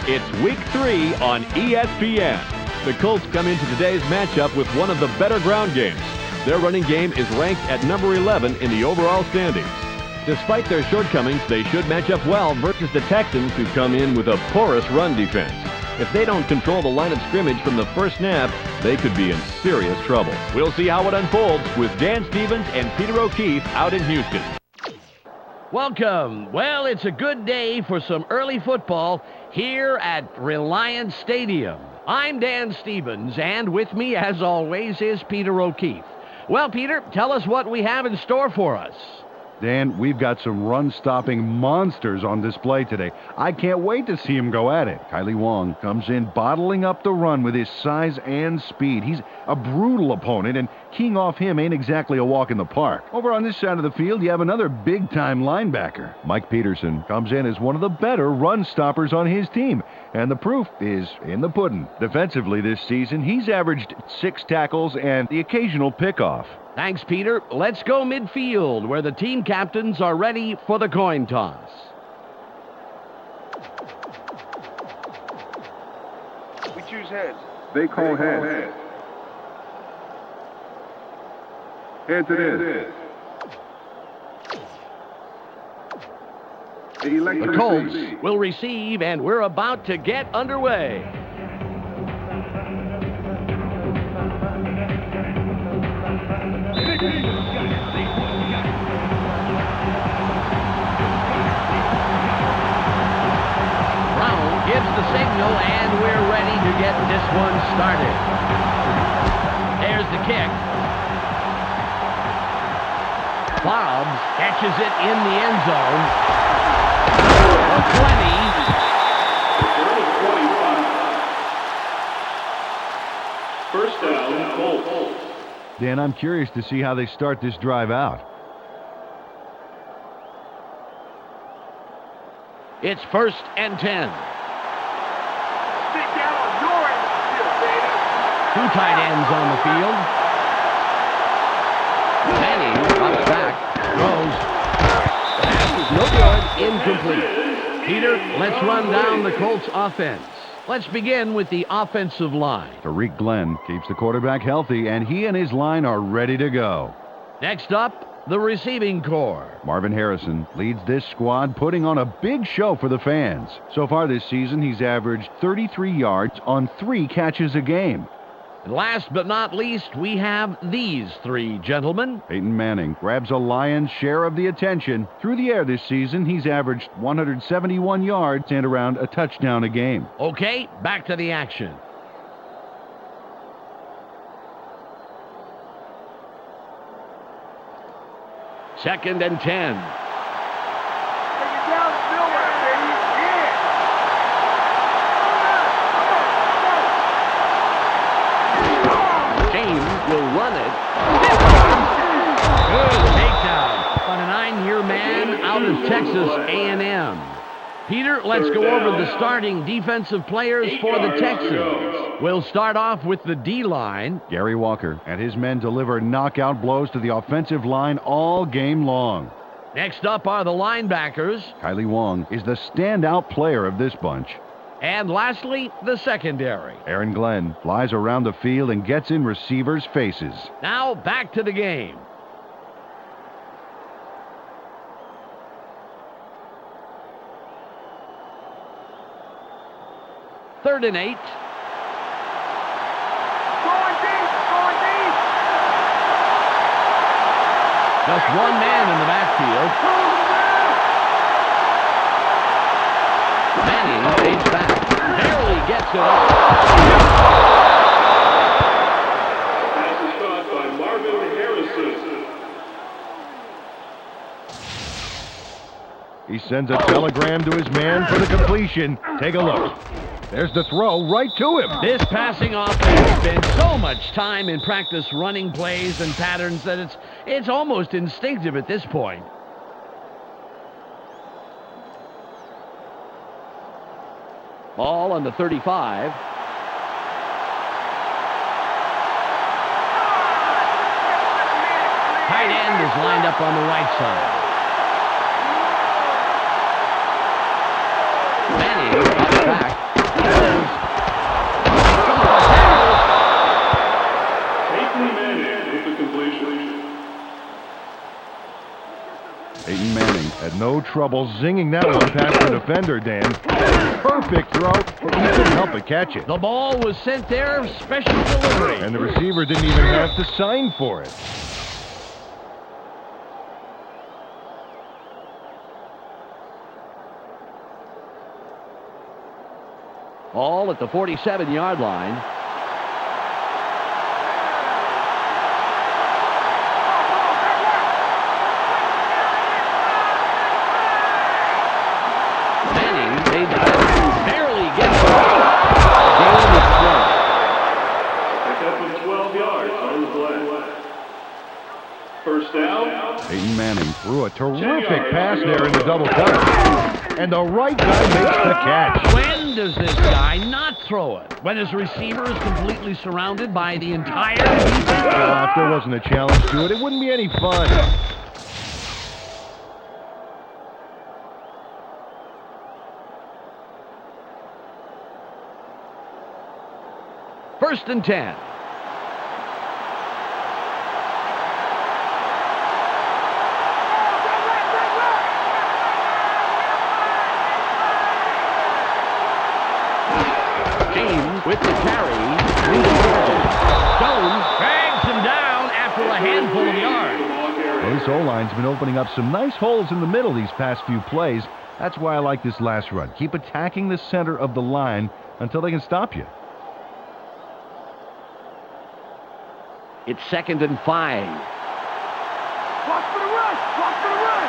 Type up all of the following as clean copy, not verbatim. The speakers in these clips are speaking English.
It's Week 3 on ESPN. The Colts come into today's matchup with one of the better ground games. Their running game is ranked at number 11 in the overall standings. Despite their shortcomings, they should match up well versus the Texans, who come in with a porous run defense. If they don't control the line of scrimmage from the first snap, they could be in serious trouble. We'll see how it unfolds with Dan Stevens and Peter O'Keefe out in Houston. Welcome. Well, it's a good day for some early football here at Reliance Stadium. I'm Dan Stevens, and with me, as always, is Peter O'Keefe. Well, Peter, tell us what we have in store for us. Dan, we've got some run-stopping monsters on display today. I can't wait to see him go at it. Kylie Wong comes in bottling up the run with his size and speed. He's a brutal opponent, and keying off him ain't exactly a walk in the park. Over on this side of the field, you have another big-time linebacker. Mike Peterson comes in as one of the better run-stoppers on his team, and the proof is in the pudding. Defensively this season, he's averaged 6 tackles and the occasional pickoff. Thanks, Peter. Let's go midfield, where the team captains are ready for the coin toss. We choose heads. They call heads. Heads it is. The Colts will receive, and we're about to get underway. Brown gives the signal, and we're ready to get this one started. There's the kick. Bobs catches it in the end zone. 20. First down, Colts. Dan, I'm curious to see how they start this drive out. It's 1st and 10. Stick down on your end of the field, baby. 2 tight ends on the field. Manning drops back, throws. The pass is no good, incomplete. Peter, let's run down the Colts offense. Let's begin with the offensive line. Tariq Glenn keeps the quarterback healthy, and he and his line are ready to go. Next up, the receiving corps. Marvin Harrison leads this squad, putting on a big show for the fans. So far this season, he's averaged 33 yards on 3 catches a game. And last but not least, we have these 3 gentlemen. Peyton Manning grabs a lion's share of the attention. Through the air this season, he's averaged 171 yards and around a touchdown a game. Okay, back to the action. Second and 10. Take it down the middle there, baby. Yeah. James will run it. Good takedown on a 9-year man out of Texas A&M. Peter, let's go over the starting defensive players for the Texans. We'll start off with the D-line. Gary Walker and his men deliver knockout blows to the offensive line all game long. Next up are the linebackers. Kylie Wong is the standout player of this bunch. And lastly, the secondary. Aaron Glenn flies around the field and gets in receivers' faces. Now back to the game. Third and 8. Going deep, going deep. Just one man in the backfield. Manning fades back. Barely gets it off. Pass is caught by Marvin Harrison. He sends a telegram to his man for the completion. Take a look. There's the throw right to him. This passing offense spends so much time in practice running plays and patterns that it's almost instinctive at this point. Ball on the 35. Tight end is lined up on the right side. Manning drops back. No trouble zinging that one past the defender, Dan. Perfect throw. He couldn't help but catch it. The ball was sent there, special delivery. And the receiver didn't even have to sign for it. Ball at the 47-yard line. Barely gets the game is thrown. Pickup of 12 yards on the play. First down. Peyton Manning threw a terrific pass there in the double cover. And the right guy makes the catch. When does this guy not throw it? When his receiver is completely surrounded by the entire defense? If there wasn't a challenge to it, it wouldn't be any fun. First and 10. James with the carry. Jones drags him down after a handful of yards. Well, this O-line's been opening up some nice holes in the middle these past few plays. That's why I like this last run. Keep attacking the center of the line until they can stop you. It's 2nd and 5. Watch for the run! Watch for the run!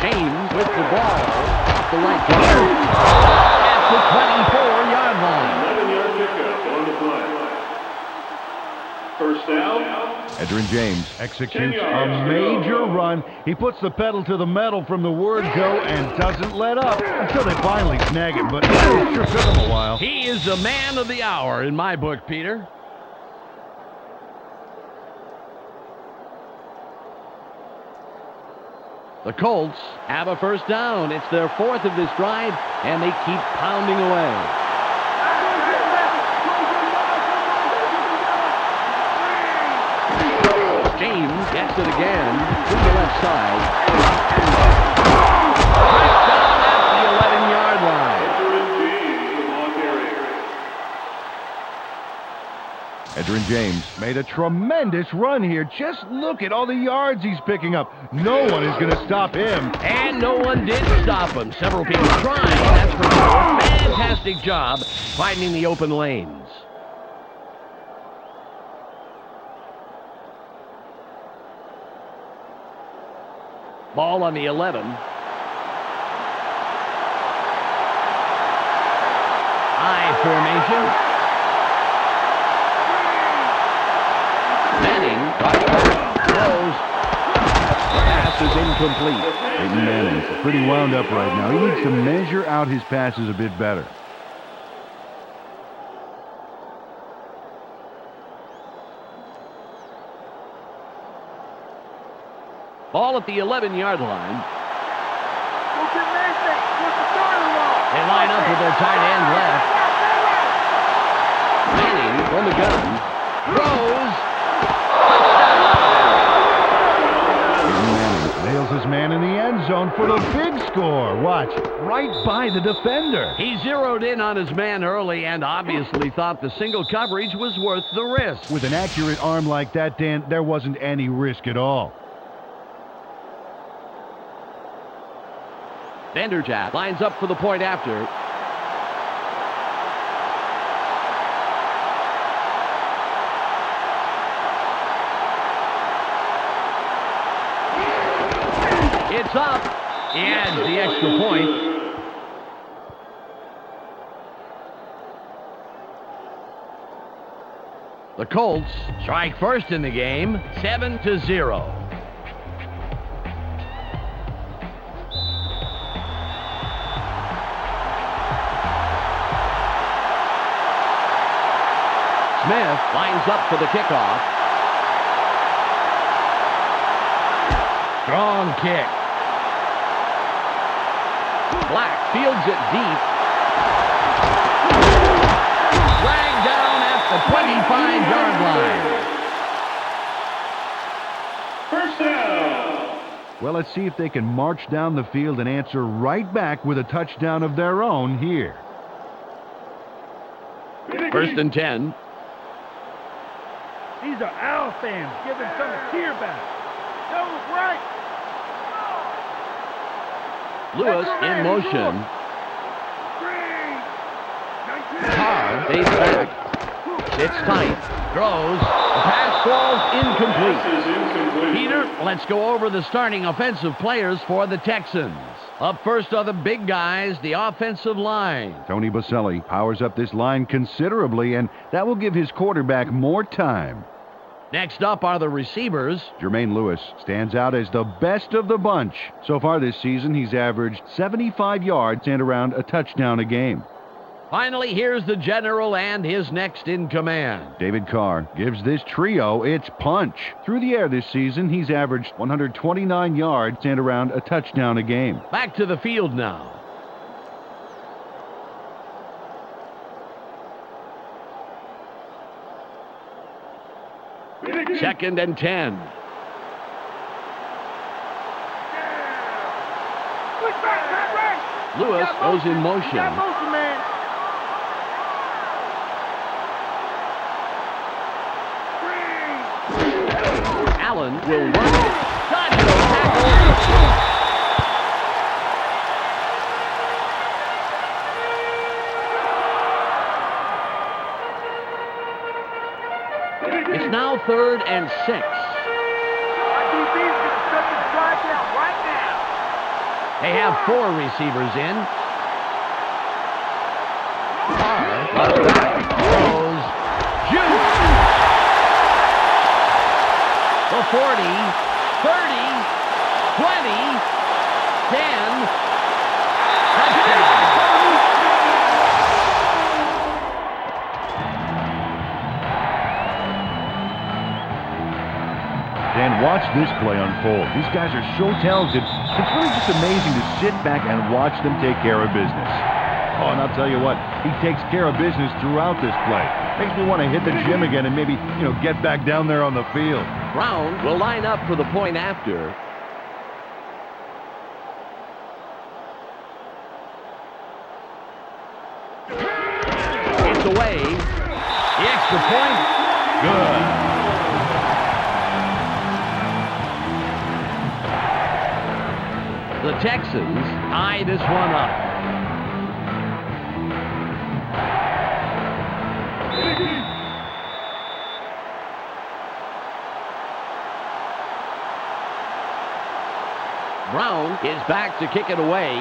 James with the ball off the right guard at the 24-yard line. 11-yard pickup on the play. First down. Edgerrin James executes a major run. He puts the pedal to the metal from the word go and doesn't let up until they finally snag him, but it sure took him a while. He is the man of the hour in my book, Peter. The Colts have a first down. It's their 4th of this drive, and they keep pounding away. James gets it again to the left side. Touchdown at the 11-yard line. Edgerrin James made a tremendous run here. Just look at all the yards he's picking up. No one is going to stop him. And no one did stop him. Several people trying, that's for sure. Fantastic job finding the open lanes. Ball on the 11. High formation. Manning throws. Pass is incomplete. Peyton Manning pretty wound up right now. He needs to measure out his passes a bit better. Ball at the 11-yard line. Look at Mason. What's the starter run? They line up with their tight end left. Manning from the gun. Throws. Peyton Manning nails his man in the end zone for the big score. Watch, right by the defender. He zeroed in on his man early and obviously thought the single coverage was worth the risk. With an accurate arm like that, Dan, there wasn't any risk at all. Vanderjagt lines up for the point after. It's up. He adds the extra point. The Colts strike first in the game, 7-0. Smith lines up for the kickoff. Strong kick. Black fields it deep. Dragged down Well, let's see if they can march down the field and answer right back with a touchdown of their own here. 1st and 10. These are our fans giving some cheer back. That was right. Lewis in motion. CARR fades back. Sits tight. Throws. The pass falls incomplete. Pass is incomplete. Peter, let's go over the starting offensive players for the Texans. Up first are the big guys, the offensive line. Tony Boselli powers up this line considerably, and that will give his quarterback more time. Next up are the receivers. Jermaine Lewis stands out as the best of the bunch. So far this season, he's averaged 75 yards and around a touchdown a game. Finally, here's the general and his next in command. David Carr gives this trio its punch. Through the air this season, he's averaged 129 yards and around a touchdown a game. Back to the field now. Second and 10. Lewis goes in motion. Allen will run it. Dodge tackle. It's now 3rd and 6. They have 4 receivers in. CARR throws. Juice. The 40, 30, 20, 10. Touchdown. Dan, watch this play unfold. These guys are so talented. It's really just amazing to sit back and watch them take care of business. Oh, and I'll tell you what, he takes care of business throughout this play. Makes me want to hit the gym again and maybe, get back down there on the field. Brown will line up for the point after. It's away. The extra point. Good. The Texans tie this one up. Brown is back to kick it away.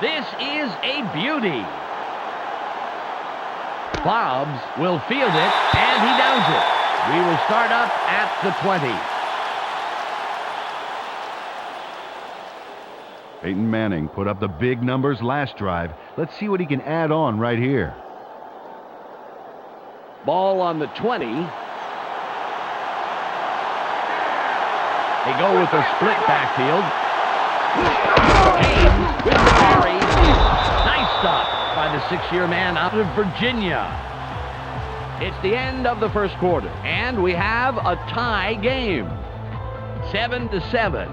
This is a beauty. Bobs will field it, and he downs it. We will start up at the 20. Peyton Manning put up the big numbers last drive. Let's see what he can add on right here. Ball on the 20. They go with a split backfield. James with the carry. Nice stop by the 6-year man out of Virginia. It's the end of the first quarter, and we have a tie game. 7-7.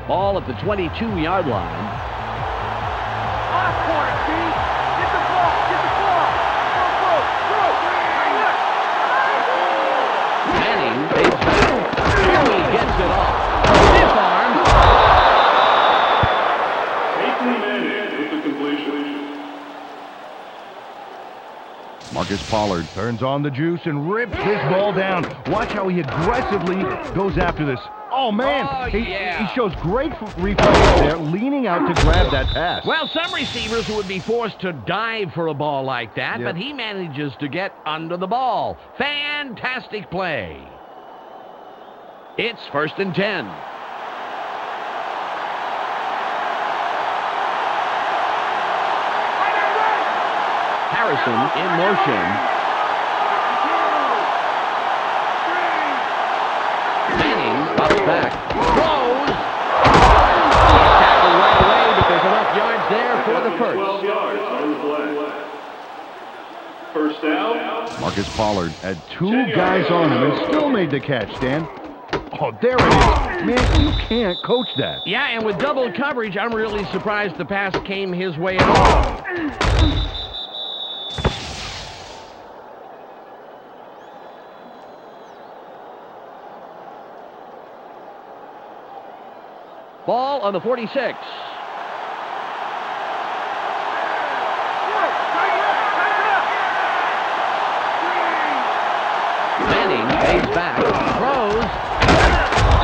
Ball at the 22-yard line. Off corner, T. Get the ball. Get the ball. Go. Manning takes it. He gets it off. Stiff arm. Peyton Manning with the completion. Marcus Pollard turns on the juice and rips this ball down. Watch how he aggressively goes after this. Oh, man. Oh, yeah. He shows great reflexes there, leaning out to grab that pass. Well, some receivers would be forced to dive for a ball like that, Yep. but he manages to get under the ball. Fantastic play. It's 1st and 10. Harrison in motion. back. Throws. Tackled right away, but there's enough yards there for the first. 12 yards on the play. First down. Marcus Pollard had 2 guys on him and still made the catch, Dan. Oh, there it is. Man, you can't coach that. Yeah, and with double coverage, I'm really surprised the pass came his way at all. Ball on the 46. Manning pays back, throws,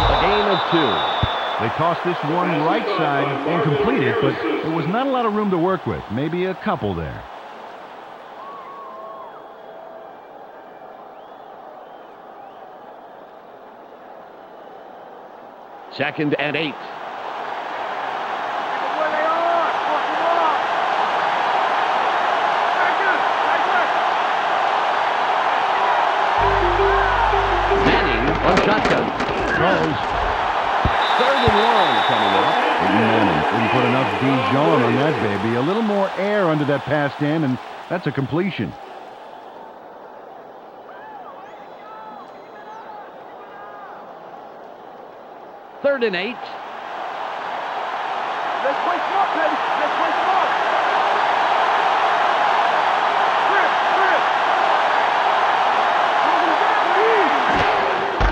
a gain of 2. They tossed this one right side and completed, but there was not a lot of room to work with. Maybe a couple there. Second and 8. Manning on shotgun. Throws. Third and long coming up. Manning didn't put enough Dijon on that baby. A little more air under that pass, Dan, and that's a completion. Third and 8. Let's play smart, baby. Let's play smart.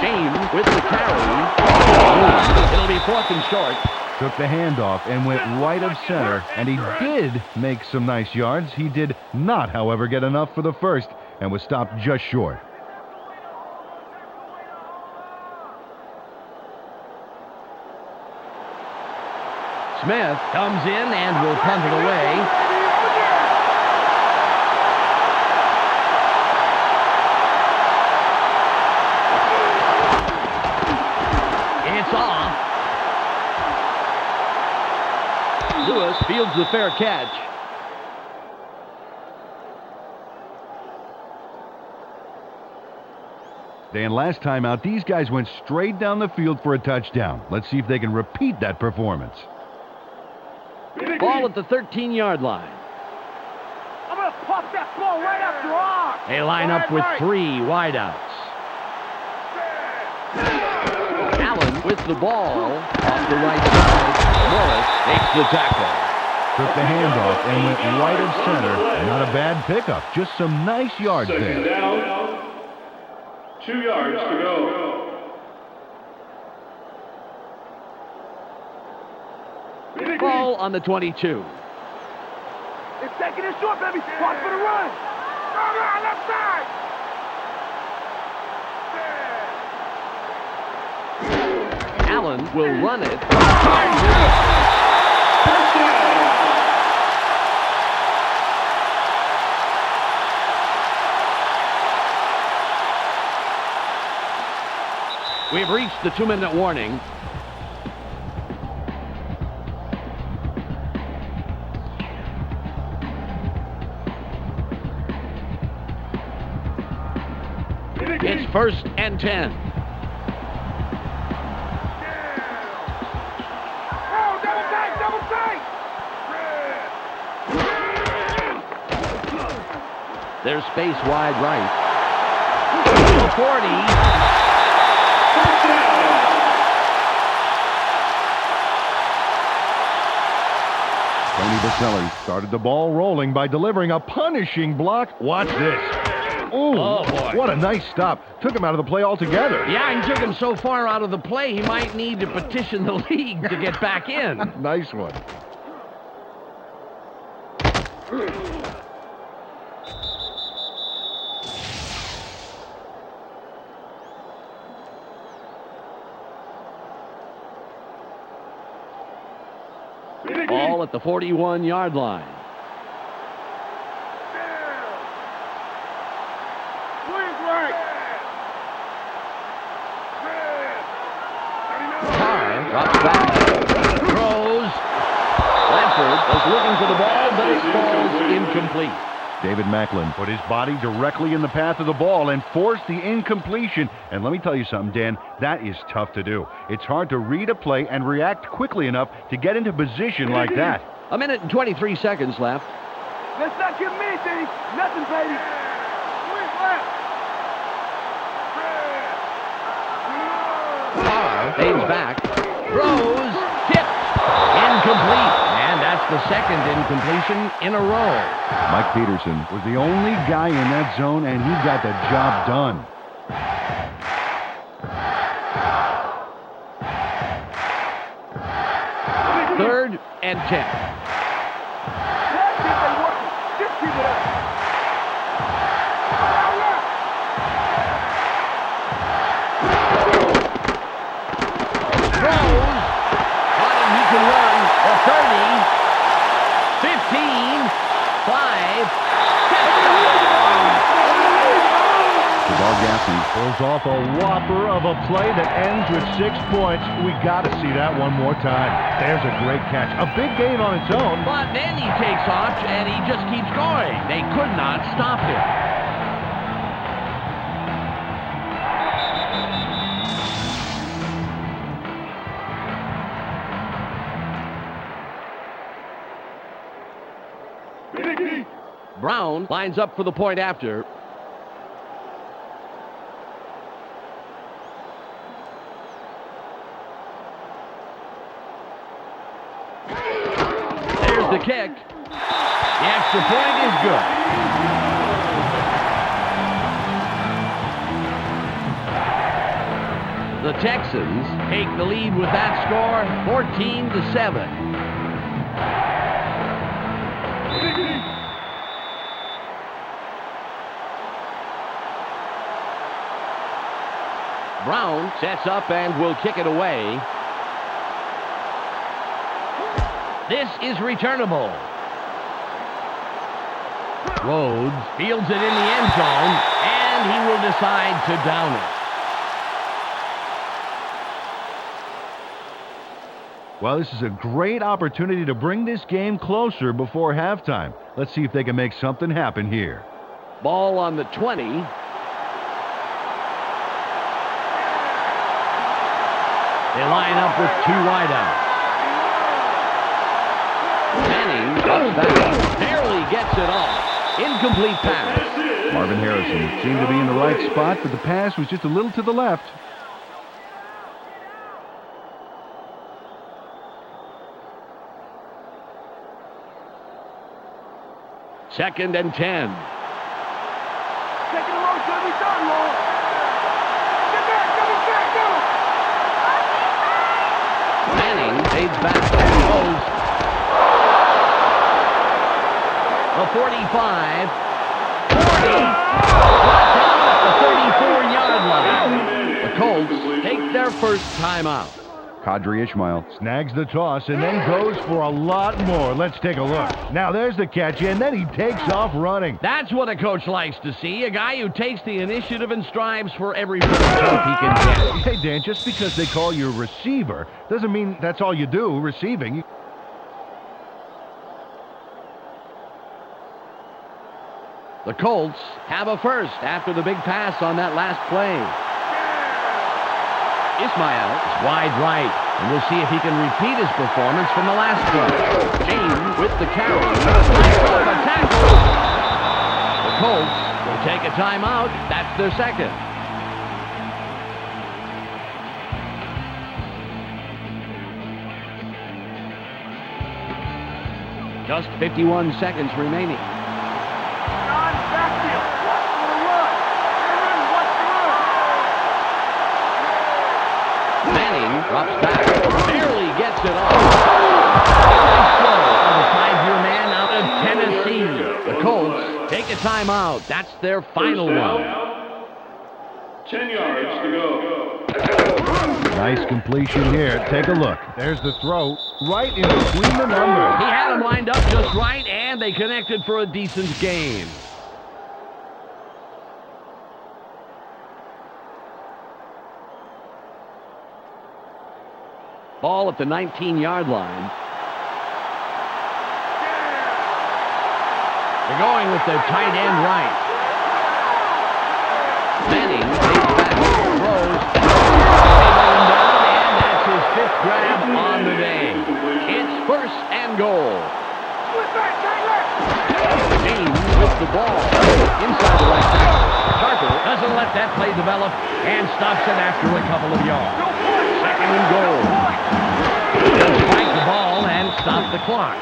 James with the carry. It'll be 4th and short. Took the handoff and went right of center, and he did make some nice yards. He did not, however, get enough for the first and was stopped just short. Smith comes in and will punt it away. It's off. Lewis fields the fair catch. Dan, last time out, these guys went straight down the field for a touchdown. Let's see if they can repeat that performance. Ball at the 13-yard line. I'm going to pop that ball right up your arm. They line up with 3 wideouts. Allen with the ball off the right side. Morris makes the tackle. Took the handoff and went right of center. Not a bad pickup. Just some nice yards Second there. down. 2 yards to go. Ball on the 22. It's taking it short, baby. Watch for the run. Left side. Allen will run it. We've reached the 2-minute warning. It's 1st and 10. Oh, double tight. There's space wide right. 40. Tony Baselli started the ball rolling by delivering a punishing block. Watch this. Ooh, Oh, boy. What a nice stop. Took him out of the play altogether. Yeah, he took him so far out of the play, he might need to petition the league to get back in. Nice one. Ball at the 41-yard line. CARR drops back. Throws. Bradford was looking for the ball, but it falls incomplete. David Macklin put his body directly in the path of the ball and forced the incompletion. And let me tell you something, Dan, that is tough to do. It's hard to read a play and react quickly enough to get into position like that. 1 minute and 23 seconds left. Let's not give them anything. Nothing, baby. CARR fades back. Throws. Tipped. Incomplete. And that's the second incompletion in a row. Mike Peterson was the only guy in that zone, and he got the job done. Third and 10. Just keep it up. Throws. On him, he can run. A 30. 15. 5. Javar Gaffney pulls off a whopper of a play that ends with 6 points. We got to see that one more time. There's a great catch. A big gain on its own. But then he takes off and he just keeps going. They could not stop him. Brown lines up for the point after. There's the kick. The extra point is good. The Texans take the lead with that score, 14-7. Brown sets up and will kick it away. This is returnable. Rhodes fields it in the end zone, and he will decide to down it. Well, this is a great opportunity to bring this game closer before halftime. Let's see if they can make something happen here. Ball on the 20. They line up with 2 wideouts. Manning drops back, barely gets it off. Incomplete pass. Marvin Harrison seemed to be in the right spot, but the pass was just a little to the left. Second and 10. Second and long, should be done, Lord. Get back, go. Manning fades back and goes. The 45. 40. Brought down at the 34-yard line. The Colts take their first timeout. Kadri Ishmael snags the toss and then goes for a lot more. Let's take a look. Now there's the catch, and then he takes off running. That's what a coach likes to see, a guy who takes the initiative and strives for every hope he can get. Hey, Dan, just because they call you a receiver doesn't mean that's all you do, receiving. The Colts have a first after the big pass on that last play. Ismail is wide right, and we'll see if he can repeat his performance from the last play. James with the carry. Nice off a tackle. The Colts will take a timeout. That's their second. Just 51 seconds remaining. John, backfield. Watch the run. Manning drops back, barely gets it off. Nice throw of a 5-year man out of Tennessee. The Colts take a timeout. That's their final one. 10 yards to go. Nice completion here. Take a look. There's the throw right in between the numbers. He had them lined up just right, and they connected for a decent gain. Ball at the 19-yard line. They're going with their tight end right. Manning takes back, throws. They let him down, and that's his 5th grab on the day. It's 1st and goal. James with the ball inside the right tackle. Carter doesn't let that play develop and stops it after a couple of yards. 2nd and goal. They'll strike the ball and stop the clock.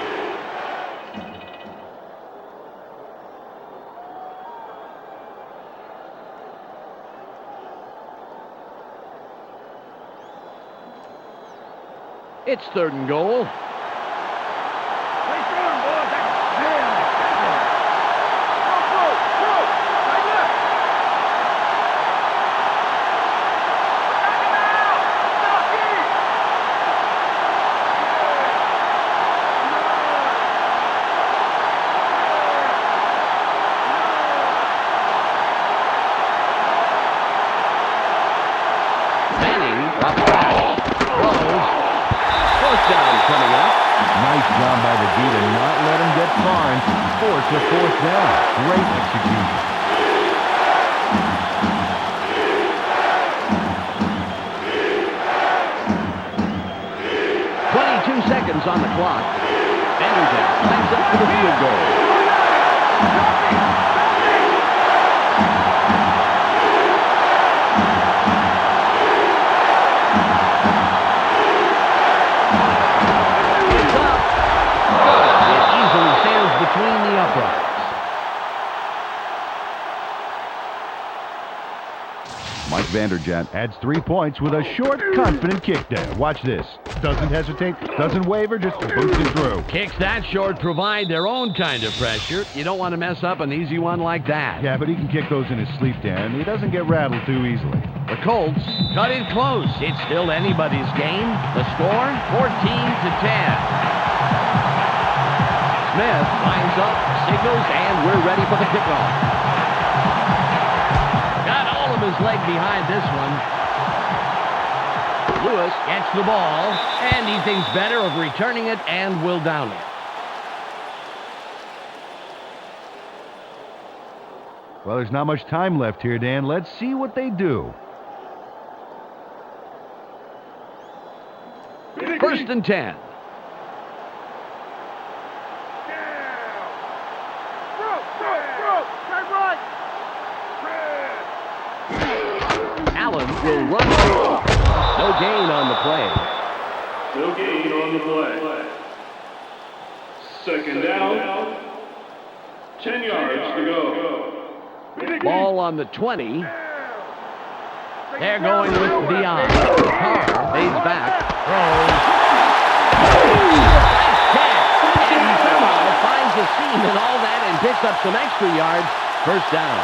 It's 3rd and goal. Nice job by the D to not let him get far and force a 4th down. Great execution. Seconds on the clock. Anderson lines up for the field goal. It's up. It easily sails between the uprights. Mike Vanderjagt adds 3 points with a short, confident kick there. Watch this. Doesn't hesitate, doesn't waver, just boots it through. Kicks that short provide their own kind of pressure. You don't want to mess up an easy one like that. Yeah, but he can kick those in his sleep, Dan. He doesn't get rattled too easily. The Colts cut it close. It's still anybody's game. The score, 14-10. Smith lines up, signals, and we're ready for the kickoff. Got all of his leg behind this one. Lewis gets the ball, and he thinks better of returning it and will down it. Well, there's not much time left here, Dan. Let's see what they do. 1st and 10. Allen will run. No gain on the play. No gain on the play. 2nd down. 10 yards to go. Ball on the 20. They're going with Dion. Carr lays back. Throws. Nice catch. And he somehow finds a seam and all that and picks up some extra yards. 1st down.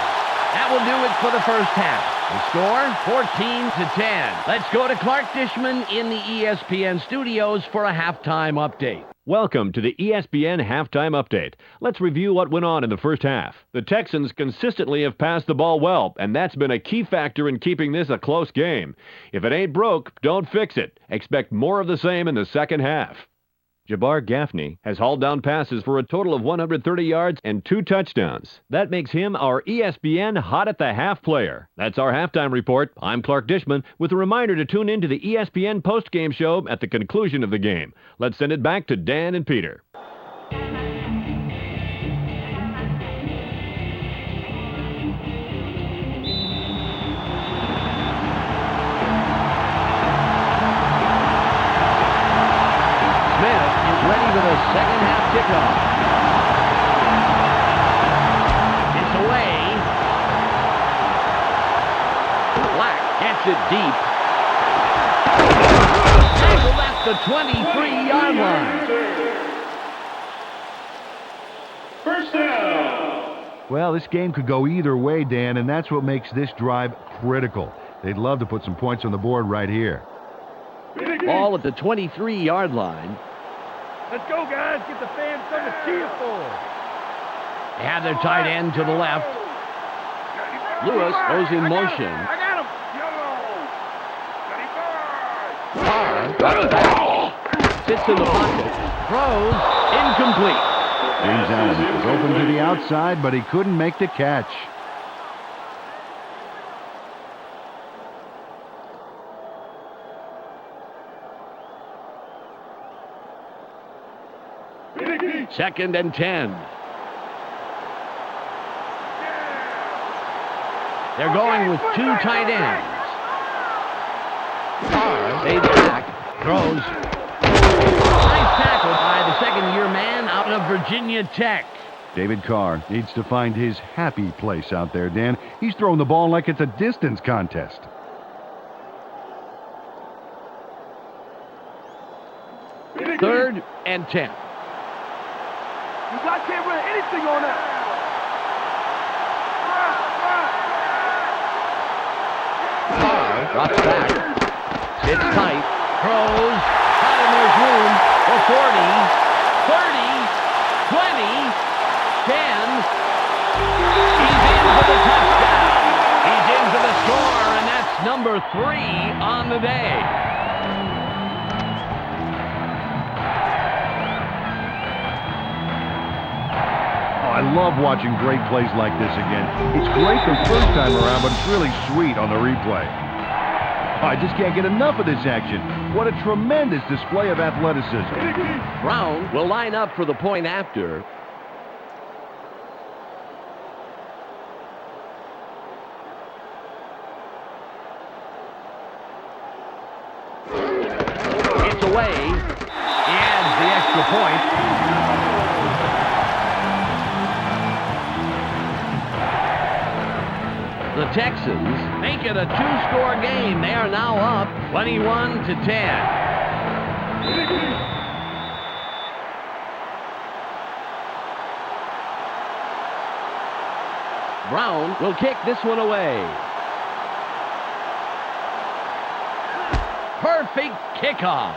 That will do it for the 1st half. The score, 14-10. Let's go to Clark Dishman in the ESPN studios for a halftime update. Welcome to the ESPN Halftime Update. Let's review what went on in the 1st half. The Texans consistently have passed the ball well, and that's been a key factor in keeping this a close game. If it ain't broke, don't fix it. Expect more of the same in the 2nd half. Jabbar Gaffney has hauled down passes for a total of 130 yards and 2 touchdowns. That makes him our ESPN Hot at the Half player. That's our halftime report. I'm Clark Dishman with a reminder to tune in to the ESPN postgame show at the conclusion of the game. Let's send it back to Dan and Peter. Ready for the 2nd half kickoff. It's away. Black gets it deep. Tackled at the 23-yard line. 1st down. Well, this game could go either way, Dan, and that's what makes this drive critical. They'd love to put some points on the board right here. Ball at the 23-yard line. Let's go, guys. Get the fans something to cheer for. They have their tight end to the left. Lewis goes in motion. I got him. Carr drops back. Sits in the pocket. Throws. Incomplete. James Allen was open to the outside, but he couldn't make the catch. Second and 10. They're going with two tight ends. Carr fades back, throws. Nice tackle by the second-year man out of Virginia Tech. David Carr needs to find his happy place out there, Dan. He's throwing the ball like it's a distance contest. Third and 10. You guys can't run anything on that. Carr drops back. Sits tight. Throws. And there's room for 40, 30, 20, 10. He's in for the touchdown. He's in for the score, and that's number 3 on the day. I love watching great plays like this again. It's great the first time around, but it's really sweet on the replay. I just can't get enough of this action. What a tremendous display of athleticism. Brown will line up for the point after. It's away. He adds the extra point. The Texans make it a 2-score game. They are now up 21-10. Brown will kick this one away. Perfect kickoff.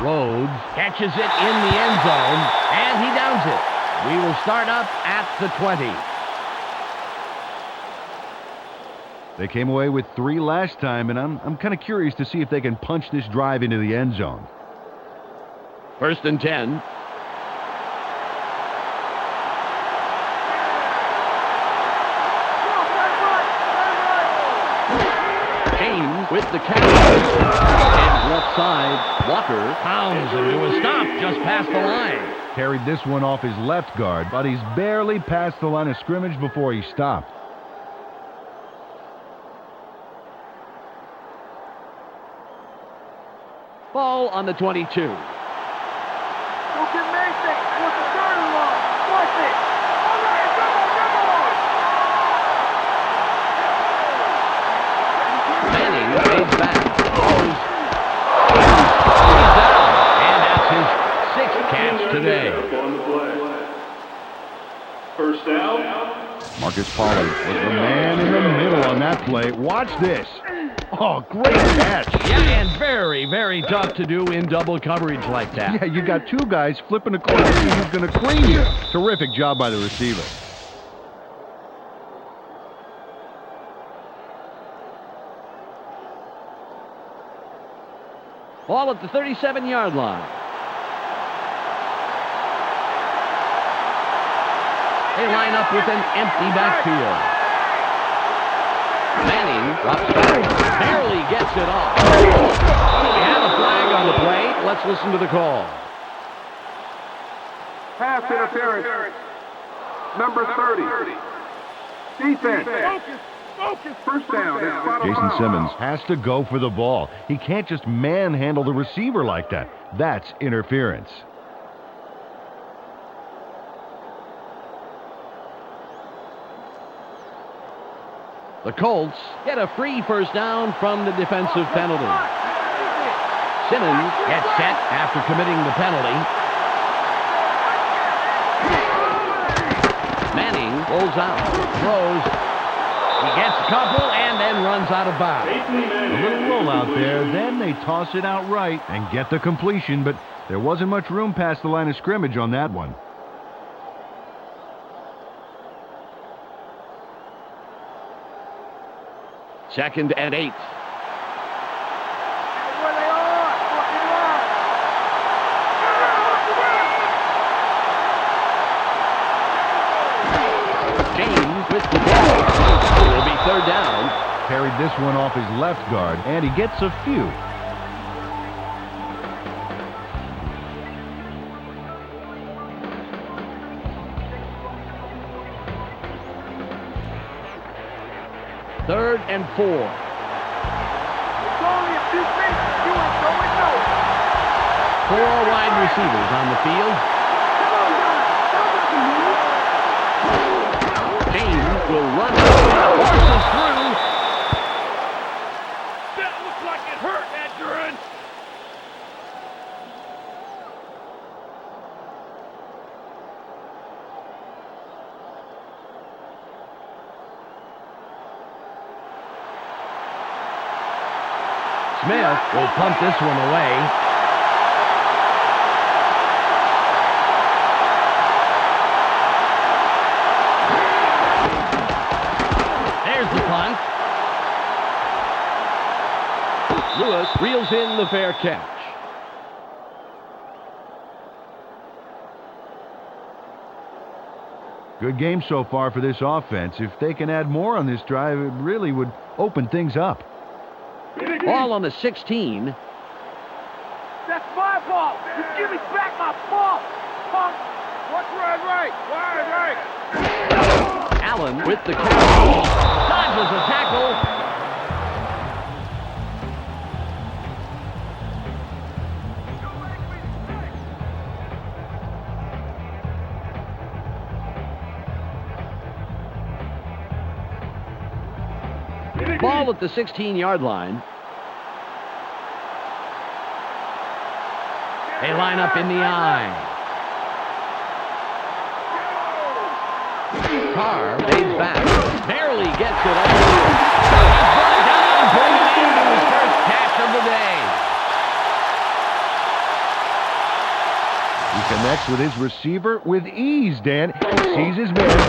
Rhodes catches it in the end zone, and he downs it. We will start up at the 20. They came away with 3 last time, and I'm kind of curious to see if they can punch this drive into the end zone. First and 10. James with the catch. And left side, Walker pounds into a stop just past the line. Carried this one off his left guard, but he's barely past the line of scrimmage before he stopped. Ball on the 22. Don't get Mason. What's the third and long? Force it. All right, Manning fades back. Throws. He's down. And that's his 6th catch today. First down. Marcus Pollard was the man in the middle on that play. Watch this. Oh, great catch. Yeah, and very, very tough to do in double coverage like that. Yeah, you got 2 guys flipping a coin to see who's going to cream you. Terrific job by the receiver. Ball at the 37-yard line. They line up with an empty backfield. Manning drops back, barely gets it off. We have a flag on the play. Let's listen to the call. Pass interference. Number 30. Defense. Focus. First down. Jason Simmons has to go for the ball. He can't just manhandle the receiver like that. That's interference. The Colts get a free first down from the defensive penalty. Simmons gets set after committing the penalty. Manning rolls out, throws. He gets a couple and then runs out of bounds. A little roll out there, then they toss it out right and get the completion, but there wasn't much room past the line of scrimmage on that one. Second and 8. Where they are. third down. Parried this one off his left guard, and he gets a few. Third and 4. It's only a few feet. You ain't going nowhere. 4 wide receivers on the field. James will run forces through. That looks like it hurt, Edgerrin. Smith will punt this one away. There's the punt. Lewis reels in the fair catch. Good game so far for this offense. If they can add more on this drive, it really would open things up. Ball on the 16. That's my ball. You give me back my ball. Punk. Watch right. Allen with the catch. Dodges a tackle. Ball at the 16-yard line. They line up in the eye. Carr fades back. Barely gets it over. He's brought down, bringing into his first catch of the day. He connects with his receiver with ease, Dan. He sees his man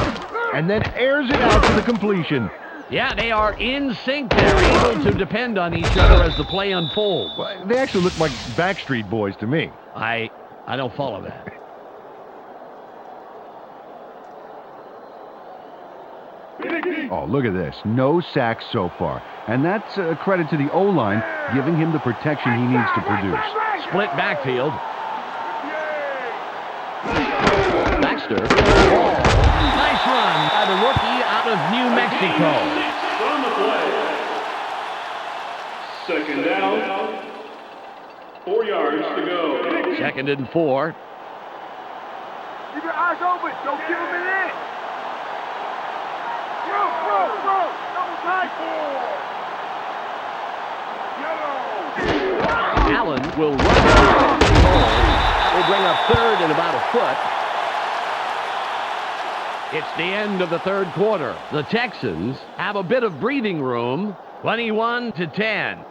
and then airs it out to the completion. Yeah, they are in sync. They're able to depend on each other as the play unfolds. Well, they actually look like Backstreet Boys to me. I don't follow that. Oh, look at this. No sacks so far. And that's a credit to the O-line, giving him the protection he needs to produce. Split backfield. Baxter. Nice run by the rookie out of New Mexico. On the play. Second down. 4 yards to go. 2nd and 4. Keep your eyes open. Don't give him an inch. Bro. Double tight. Allen will run. Will bring up 3rd and about a foot. It's the end of the 3rd quarter. The Texans have a bit of breathing room. 21-10.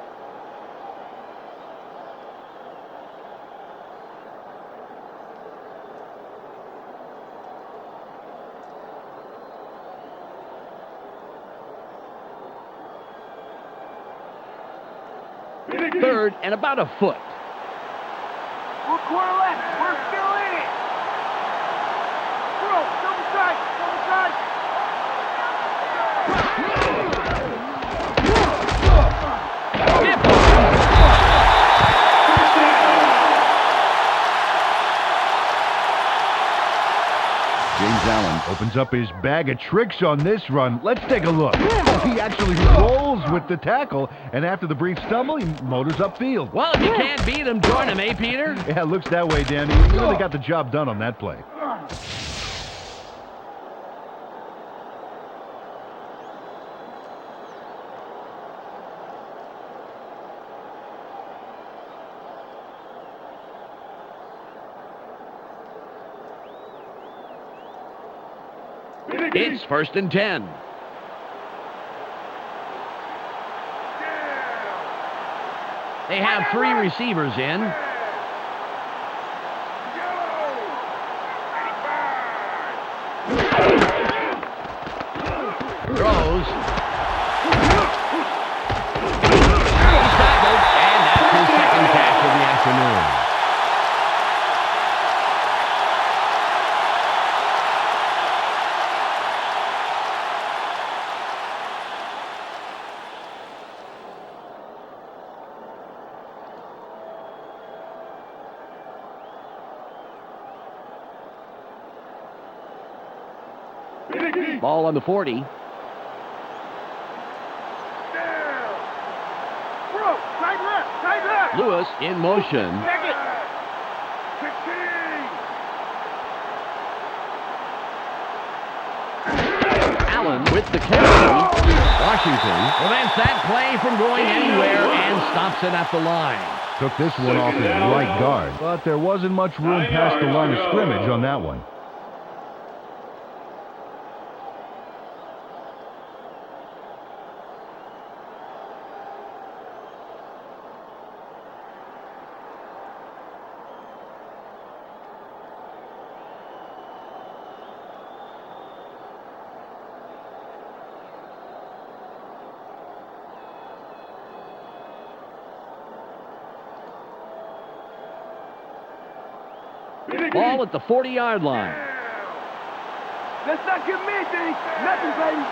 Third and about a foot. 1 quarter left. We're still in it. Bro, double tight. James Allen opens up his bag of tricks on this run. Let's take a look. He actually rolls with the tackle, and after the brief stumble, he motors upfield. Well, if you can't beat him, join him, Peter? Yeah, it looks that way, Dan. He really got the job done on that play. It's 1st and 10. They have 3 receivers in. Throws. He's tackled, and that's his 2nd catch of the afternoon. Ball on the 40. Down. Bro, tight left, tight left. Lewis in motion. Check it. 16. Allen with the carry. Washington prevents that play from going anywhere and stops it at the line. Took this one off his right guard, but there wasn't much room past the line of scrimmage on that one. Ball at the 40-yard line. Let's not give me anything. Nothing, baby.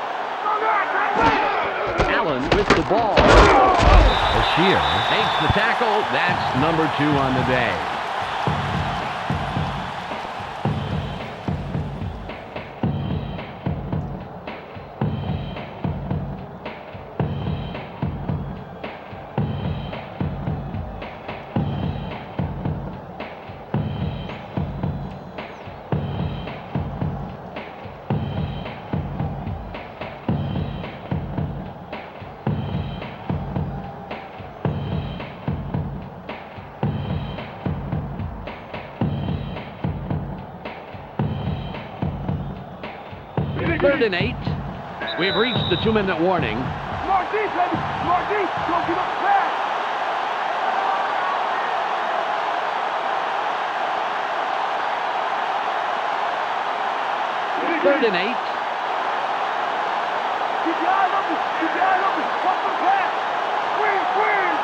Allen with the ball. Bashir Takes the tackle. That's number 2 on the day. Third and 8. We've reached the 2-minute warning. More deep, baby. More deep. Don't give up the pass. Third and 8. Keep your eyes open. Keep your eyes open. Watch the pass. Swing, swing.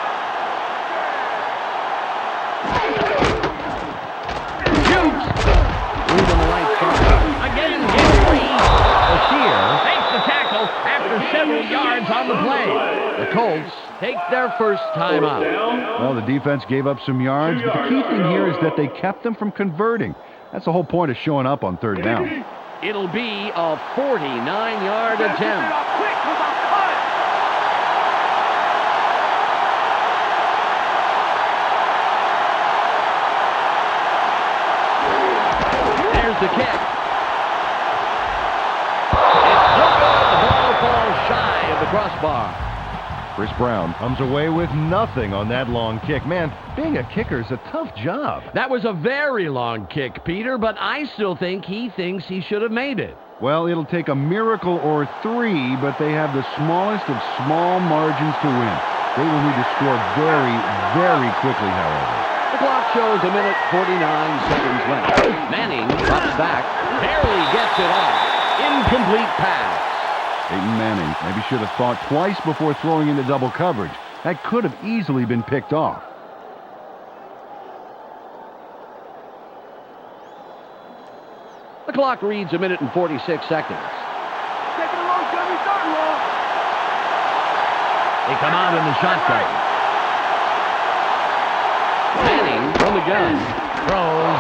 Shoots. Move on the right side. Again, Henry. Bashir takes the tackle after several yards on the play. The Colts take their first timeout. Well, the defense gave up some yards, but the key thing here is that they kept them from converting. That's the whole point of showing up on third down. It'll be a 49-yard attempt. Quick, 'cause I'm cut. There's the kick. It's no good. The ball falls shy of the crossbar. Chris Brown comes away with nothing on that long kick. Man, being a kicker is a tough job. That was a very long kick, Peter, but I still think he thinks he should have made it. Well, it'll take a miracle or 3, but they have the smallest of small margins to win. They will need to score very, very quickly, however. The clock shows 1:49 left. Manning drops back, barely gets it off. Incomplete pass. Peyton Manning maybe should have thought twice before throwing into double coverage. That could have easily been picked off. The clock reads 1:46. Taking a long time, he's not long. They come out in the shotgun. Manning from the gun. Throws.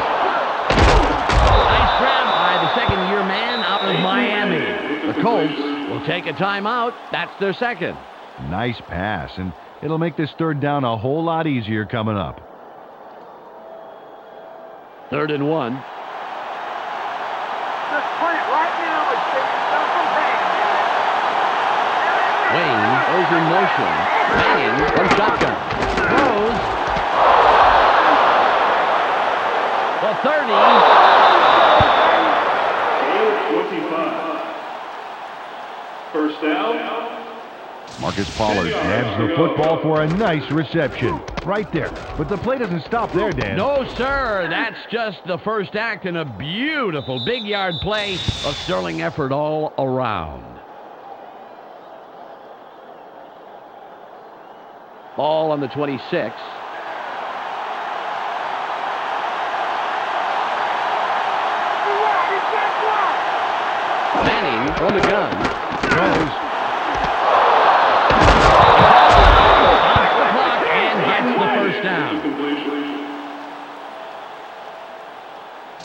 Nice grab by the second-year man out of Miami. The Colts will take a timeout. That's their second. Nice pass, and it'll make this third down a whole lot easier coming up. 3rd and 1. Just sprint right now and take yourself some pain. Wayne goes in motion. Manning from shotgun. Throws. The 30. 25. First down. Marcus Pollard grabs the football for a nice reception. Right there. But the play doesn't stop there, Dan. No, sir. That's just the first act in a beautiful big yard play. A sterling effort all around. Ball on the 26. Manning from the gun. Throws. Off the clock and gets the first down.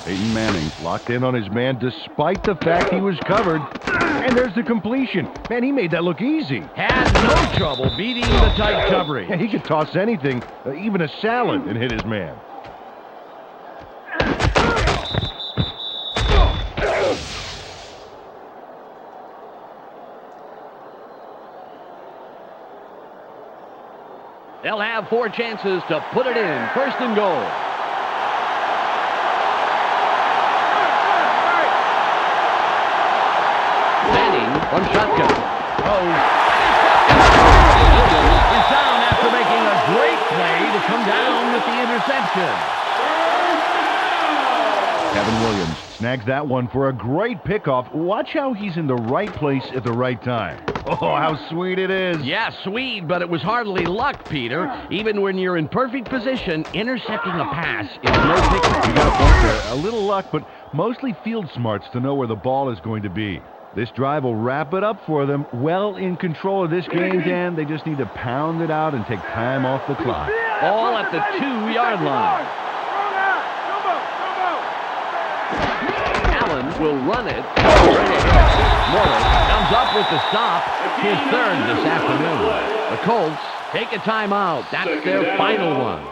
Peyton Manning locked in on his man despite the fact he was covered. And there's the completion. Man, he made that look easy. Had no trouble beating the tight coverage. Yeah, he could toss anything, even a salad, and hit his man. They'll have 4 chances to put it in. First and goal. Manning from shotgun. Throws. Is down after making a great play to come down with the interception. Kevin Williams snags that one for a great pickoff. Watch how he's in the right place at the right time. Oh, how sweet it is. Yeah, sweet, but it was hardly luck, Peter. Even when you're in perfect position, intercepting a pass is no picnic. You got a point there. A little luck, but mostly field smarts to know where the ball is going to be. This drive will wrap it up for them. Well in control of this game, Dan. They just need to pound it out and take time off the clock. All at the 2-yard line. Allen will run it. Morris comes up with the stop. His third this afternoon. The Colts take a timeout. That's their final one.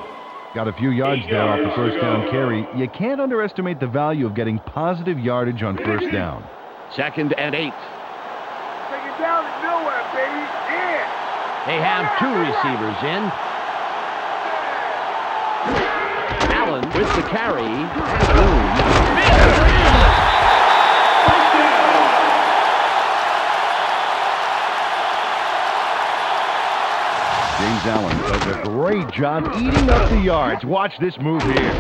Got a few yards there off the first down carry. You can't underestimate the value of getting positive yardage on first down. 2nd and 8. Take it down to nowhere, baby. Yeah. They have 2 receivers in. Allen with the carry. James Allen does a great job eating up the yards. Watch this move here.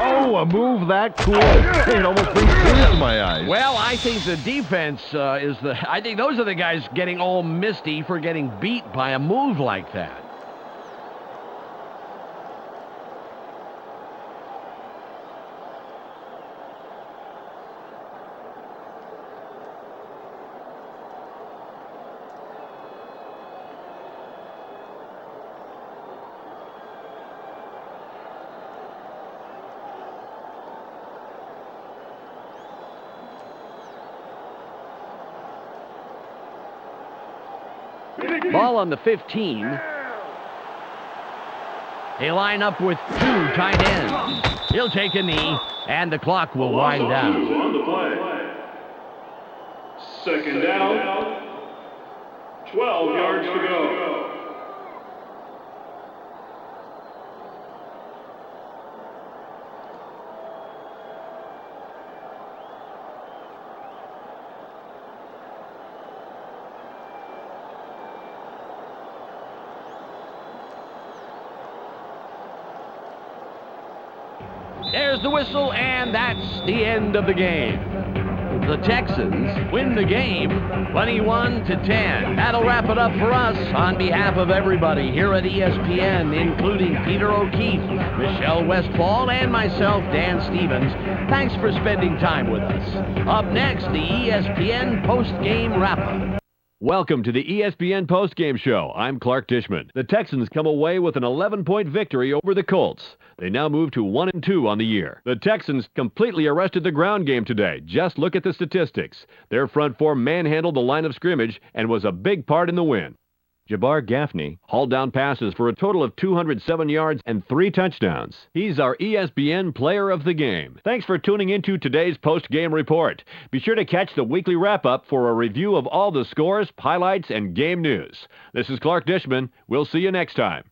Oh, a move that cool. It almost brings tears to my eyes. Well, I think the defense I think those are the guys getting all misty for getting beat by a move like that. Ball on the 15. They line up with 2 tight ends. He'll take a knee, and the clock will wind down. On the play. 2nd down. 12 yards to go. There's the whistle, and that's the end of the game. The Texans win the game 21-10. That'll wrap it up for us on behalf of everybody here at ESPN, including Peter O'Keefe, Michelle Westfall, and myself, Dan Stevens. Thanks for spending time with us. Up next, the ESPN post-game wrap-up. Welcome to the ESPN postgame show. I'm Clark Dishman. The Texans come away with an 11-point victory over the Colts. They now move to 1-2 on the year. The Texans completely arrested the ground game today. Just look at the statistics. Their front four manhandled the line of scrimmage and was a big part in the win. Jabbar Gaffney hauled down passes for a total of 207 yards and 3 touchdowns. He's our ESPN Player of the Game. Thanks for tuning into today's post-game report. Be sure to catch the weekly wrap-up for a review of all the scores, highlights, and game news. This is Clark Dishman. We'll see you next time.